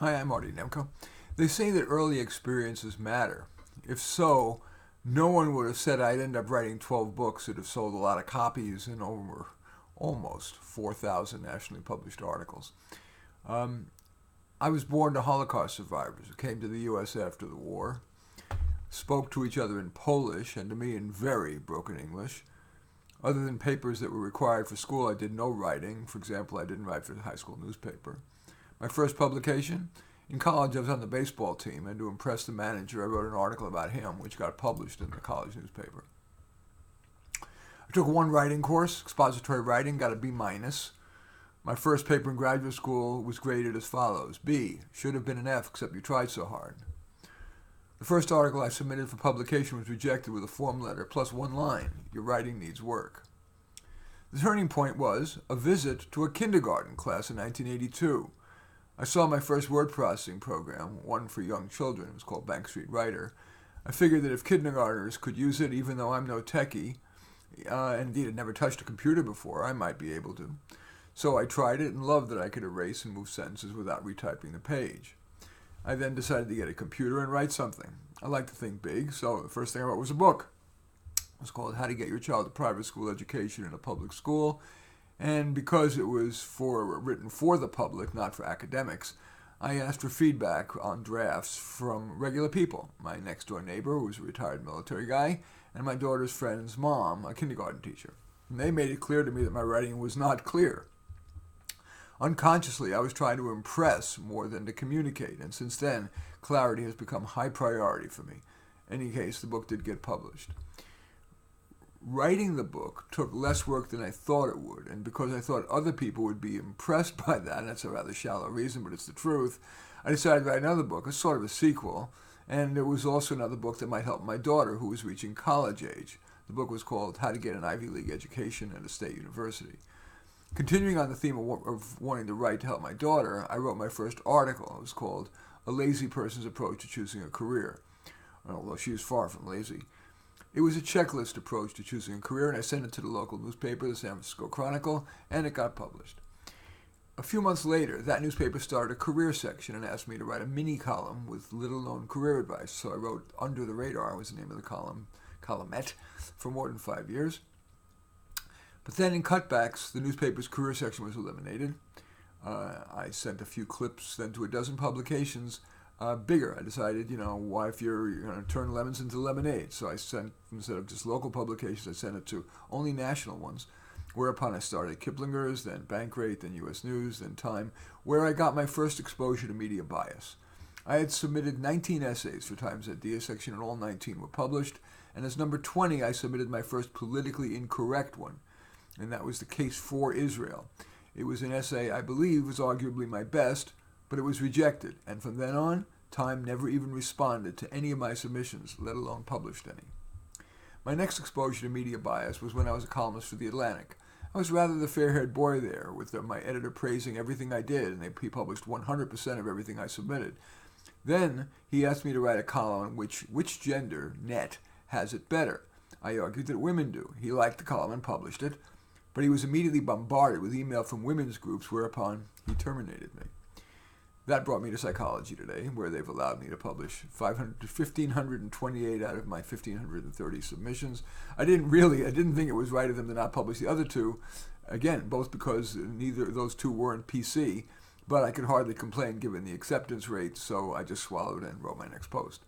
Hi, I'm Marty Nemko. They say that early experiences matter. If so, no one would have said I'd end up writing 12 books that have sold a lot of copies and over almost 4,000 nationally published articles. I was born to Holocaust survivors who came to the U.S. after the war, spoke to each other in Polish and to me in very broken English. Other than papers that were required for school, I did no writing. For example, I didn't write for the high school newspaper. My first publication? In college, I was on the baseball team, and to impress the manager, I wrote an article about him, which got published in the college newspaper. I took one writing course, expository writing, got a B minus. My first paper in graduate school was graded as follows: B, should have been an F, except you tried so hard. The first article I submitted for publication was rejected with a form letter, plus one line: your writing needs work. The turning point was a visit to a kindergarten class in 1982. I saw my first word processing program, one for young children. It was called Bank Street Writer. I figured that if kindergartners could use it, even though I'm no techie, and indeed had never touched a computer before, I might be able to. So I tried it and loved that I could erase and move sentences without retyping the page. I then decided to get a computer and write something. I like to think big, so the first thing I wrote was a book. It was called How to Get Your Child a Private School Education in a Public School. And because it was written for the public, not for academics, I asked for feedback on drafts from regular people. My next-door neighbor, who was a retired military guy, and my daughter's friend's mom, a kindergarten teacher. And they made it clear to me that my writing was not clear. Unconsciously, I was trying to impress more than to communicate, and since then, clarity has become high priority for me. In any case, the book did get published. Writing the book took less work than I thought it would, and because I thought other people would be impressed by that, and that's a rather shallow reason, but it's the truth, I decided to write another book, a sort of a sequel, and it was also another book that might help my daughter, who was reaching college age. The book was called How to Get an Ivy League Education at a State University. Continuing on the theme of wanting to write to help my daughter, I wrote my first article. It was called A Lazy Person's Approach to Choosing a Career, although she was far from lazy. It was a checklist approach to choosing a career, and I sent it to the local newspaper, the San Francisco Chronicle, and it got published. A few months later, that newspaper started a career section and asked me to write a mini column with little-known career advice. So I wrote Under the Radar, was the name of the columnette, for more than 5 years. But then in cutbacks, the newspaper's career section was eliminated. I sent a few clips then to a dozen publications. Bigger. I decided, why if you're going to turn lemons into lemonade? So I sent, instead of just local publications, I sent it to only national ones. Whereupon I started Kiplinger's, then Bankrate, then U.S. News, then Time, where I got my first exposure to media bias. I had submitted 19 essays for Time's Idea section, and all 19 were published. And as number 20, I submitted my first politically incorrect one, and that was The Case for Israel. It was an essay I believe was arguably my best, but it was rejected, and from then on, Time never even responded to any of my submissions, let alone published any. My next exposure to media bias was when I was a columnist for The Atlantic. I was rather the fair-haired boy there, with my editor praising everything I did, and he published 100% of everything I submitted. Then, he asked me to write a column on which gender, net, has it better. I argued that women do. He liked the column and published it, but he was immediately bombarded with email from women's groups, whereupon he terminated me. That brought me to Psychology Today, where they've allowed me to publish 1,528 out of my 1,530 submissions. I didn't think it was right of them to not publish the other two, again, both because neither of those two weren't PC, but I could hardly complain given the acceptance rate, so I just swallowed it and wrote my next post.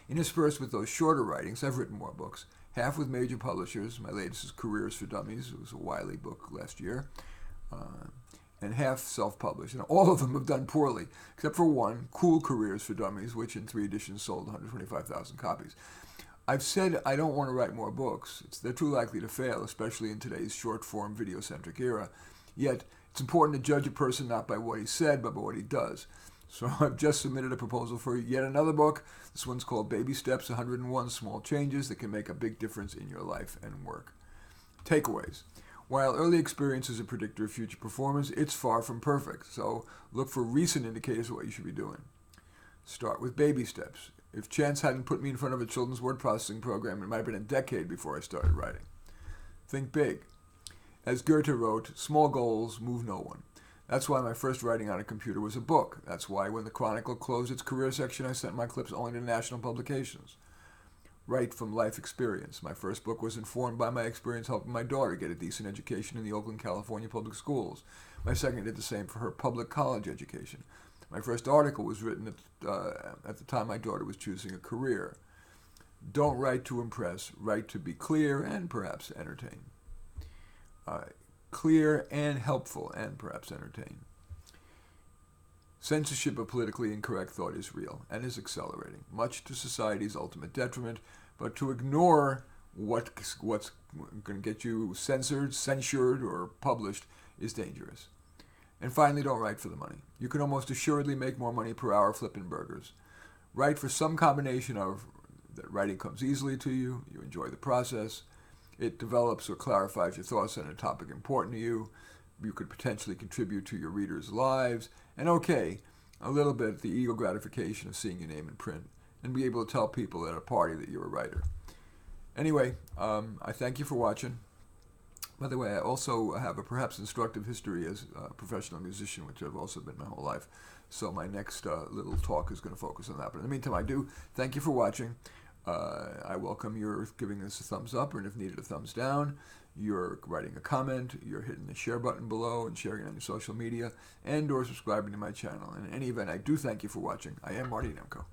Interspersed with those shorter writings, I've written more books, half with major publishers. My latest is Careers for Dummies. It was a Wiley book last year. And half self-published. And all of them have done poorly, except for one, Cool Careers for Dummies, which in 3 editions sold 125,000 copies. I've said I don't want to write more books. They're too likely to fail, especially in today's short-form, video-centric era. Yet, it's important to judge a person not by what he said, but by what he does. So I've just submitted a proposal for yet another book. This one's called Baby Steps, 101 Small Changes That Can Make a Big Difference in Your Life and Work. Takeaways. While early experience is a predictor of future performance, it's far from perfect, so look for recent indicators of what you should be doing. Start with baby steps. If chance hadn't put me in front of a children's word processing program, it might have been a decade before I started writing. Think big. As Goethe wrote, small goals move no one. That's why my first writing on a computer was a book. That's why when the Chronicle closed its career section, I sent my clips only to national publications. Write from life experience. My first book was informed by my experience helping my daughter get a decent education in the Oakland, California public schools. My second did the same for her public college education. My first article was written at the time my daughter was choosing a career. Don't write to impress. Write to be clear and perhaps entertain. Clear and helpful and perhaps entertain. Censorship of politically incorrect thought is real and is accelerating, much to society's ultimate detriment, but to ignore what's going to get you censured, or published is dangerous. And finally, don't write for the money. You can almost assuredly make more money per hour flipping burgers. Write for some combination of that writing comes easily to you, you enjoy the process, it develops or clarifies your thoughts on a topic important to you, you could potentially contribute to your readers' lives, and a little bit the ego gratification of seeing your name in print, and be able to tell people at a party that you're a writer. Anyway, I thank you for watching. By the way, I also have a perhaps instructive history as a professional musician, which I've also been my whole life. So my next little talk is going to focus on that. But in the meantime, I do thank you for watching. I welcome your giving this a thumbs up, or if needed, a thumbs down. You're writing a comment, you're hitting the share button below and sharing it on your social media, and or subscribing to my channel. And in any event, I do thank you for watching. I am Marty Nemko.